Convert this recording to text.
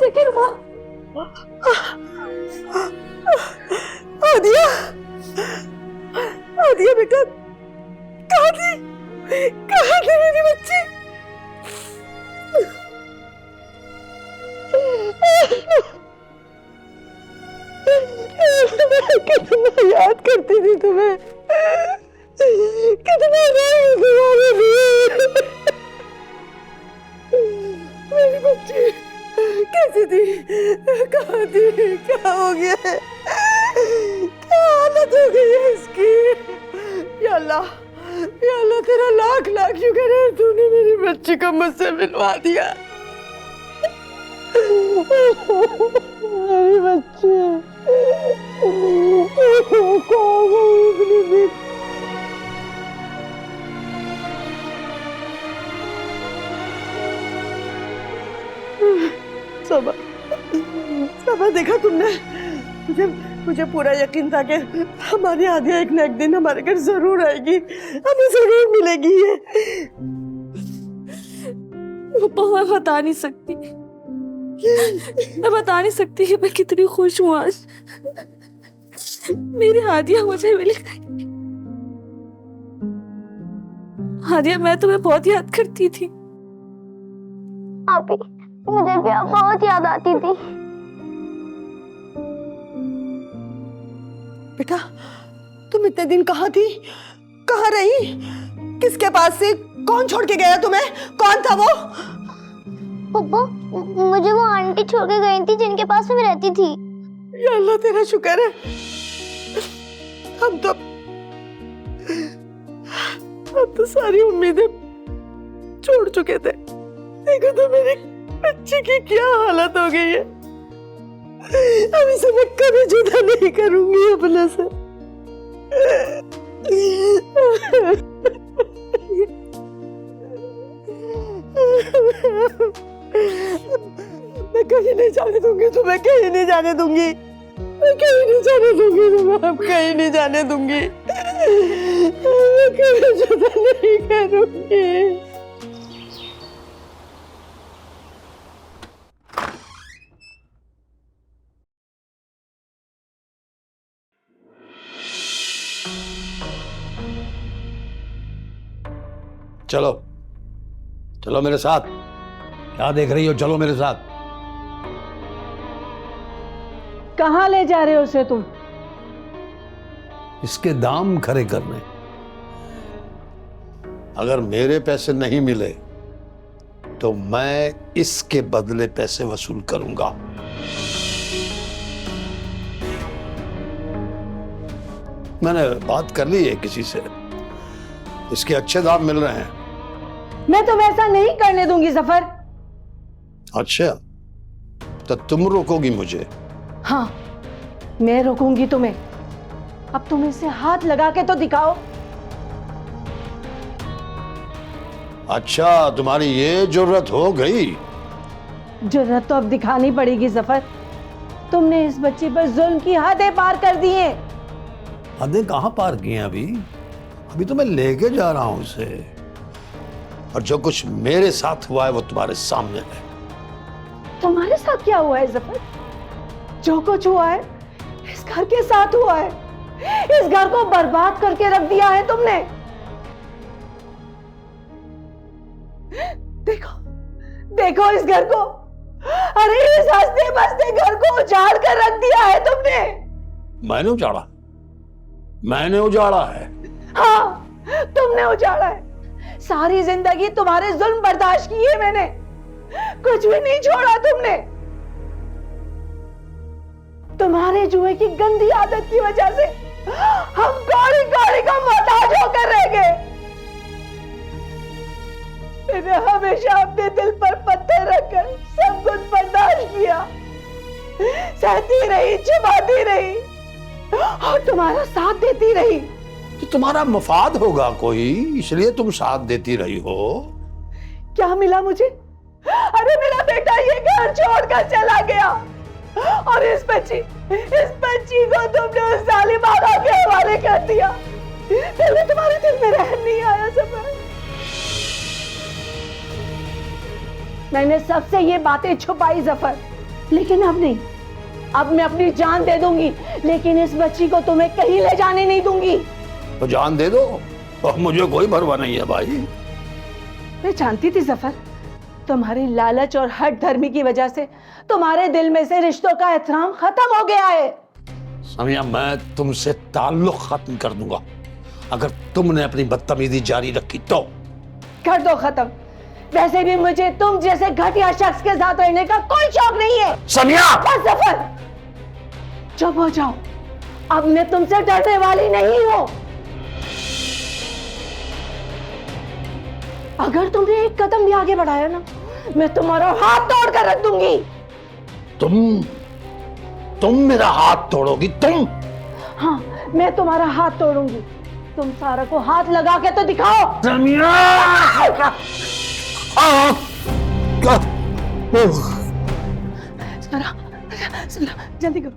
देखिए रुमाल। आदिया, आदिया बेटा, कहाँ थी मेरी बच्ची? कितना याद करती थी तुम्हें, कितना तुम्हारे लिए। मेरी बच्ची कैसी थी, कहाँ थी, क्या हो गया है, क्या हालत हो गई है इसकी? या अल्लाह तेरा लाख लाख शुक्र है तूने मेरी बच्ची को मुझसे मिलवा दिया। मेरी बच्ची सबा देखा तुमने, मुझे पूरा यकीन था कि हमारी आदिया एक न एक दिन हमारे घर जरूर आएगी, हमें जरूर मिलेगी ये। मैं बता नहीं सकती कि मैं कितनी खुश हूँ आज। मेरी आदिया मुझे मिल गई। आदिया, मैं तुम्हें बहुत याद करती थी। आपी, मुझे भी आप बहुत याद आती थी। बेटा, तुम इतने दिन कहाँ थी, कहाँ रही, किसके पास से, कौन छोड़ के गया तुम्हें, कौन था वो? पप्पा, मुझे वो आंटी छोड़ के गई थी जिनके पास मैं रहती थी। या अल्लाह तेरा शुक्र है, हम तो सारी उम्मीदें छोड़ चुके थे। देखो तो मेरी बच्ची की क्या हालत हो गई है। अब इसे मैं कभी जुदा नहीं करूंगी अपने से। मैं कहीं नहीं जाने दूंगी तुम्हें, कहीं नहीं जाने दूंगी, मैं कहीं नहीं जाने दूंगी तुम्हें, अब कहीं नहीं जाने दूंगी, मैं कभी जुदा नहीं करूंगी। चलो चलो मेरे साथ, क्या देख रही हो, चलो मेरे साथ। कहाँ ले जा रहे हो उसे तुम? इसके दाम खरे करने। अगर मेरे पैसे नहीं मिले तो मैं इसके बदले पैसे वसूल करूंगा। मैंने बात कर ली है किसी से, इसके अच्छे दाम मिल रहे हैं। मैं तुम्हें ऐसा नहीं करने दूंगी जफर। अच्छा, तो तुम रोकोगी मुझे? हाँ, मैं रोकूंगी तुम्हें। अब तुम इसे हाथ लगा के तो दिखाओ। अच्छा, तुम्हारी ये जुर्रत हो गई? जुर्रत तो अब दिखानी पड़ेगी जफर। तुमने इस बच्ची पर जुल्म की हदें पार कर दी हैं। हदें कहां पार की हैं? अभी तो मैं लेके जा रहा हूं उसे, और जो कुछ मेरे साथ हुआ है वो तुम्हारे सामने है। तुम्हारे साथ क्या हुआ है जफर? जो कुछ हुआ है इस घर के साथ हुआ है। इस घर को बर्बाद करके रख दिया है तुमने। देखो देखो इस घर को, अरे इस हंसते बसते घर को उजाड़ कर रख दिया है तुमने। मैंने उजाड़ा? मैंने उजाड़ा है? हाँ, तुमने उजाड़ा है। सारी जिंदगी तुम्हारे जुल्म बर्दाश्त किए मैंने, कुछ भी नहीं छोड़ा तुमने। तुम्हारे जुए की गंदी आदत की वजह से हम कौड़ी कौड़ी का मोहताज होकर रह गए। मैंने हमेशा अपने दिल पर पत्थर रखकर सब कुछ बर्दाश्त किया, सहती रही, छुपाती रही और तुम्हारा साथ देती रही। तो तुम्हारा मफाद होगा कोई, इसलिए तुम साथ देती रही हो। क्या मिला मुझे? अरे मेरा बेटा ये घर छोड़कर चला गया और इस बच्ची को तुमने उस जालिम आगा के हवाले कर दिया। फिर भी तुम्हारे दिल में रहम नहीं आया समय। मैंने सबसे ये बातें छुपाई जफर, लेकिन अब नहीं, अब मैं अपनी जान दे दूंगी, लेकिन इस बच्ची को तुम्हें कहीं ले जाने नहीं दूंगी। तो जान दे दो, और मुझे कोई परवाह नहीं है भाई। मैं जानती थी जफर, तुम्हारी लालच और हट धर्मी की वजह से तुम्हारे दिल में से रिश्तों का एहतराम खत्म हो गया है। समिया, मैं तुमसे ताल्लुक खत्म कर दूंगा अगर तुमने अपनी बदतमीजी जारी रखी तो। कर दो खत्म। वैसे भी मुझे तुम जैसे घटिया शख्स के साथ रहने का कोई शौक नहीं है। समिया! बस जफर, चुप हो जाओ, अब मैं तुमसे डरने वाली नहीं हूं। अगर तुमने एक कदम भी आगे बढ़ाया ना, मैं तुम्हारा हाथ तोड़ कर रख दूंगी। तुम मेरा हाथ तोड़ोगी? तुम? हाँ, मैं तुम्हारा हाथ तोड़ूंगी। तुम सारा को हाथ लगा के तो दिखाओ। समिया! जल्दी करो।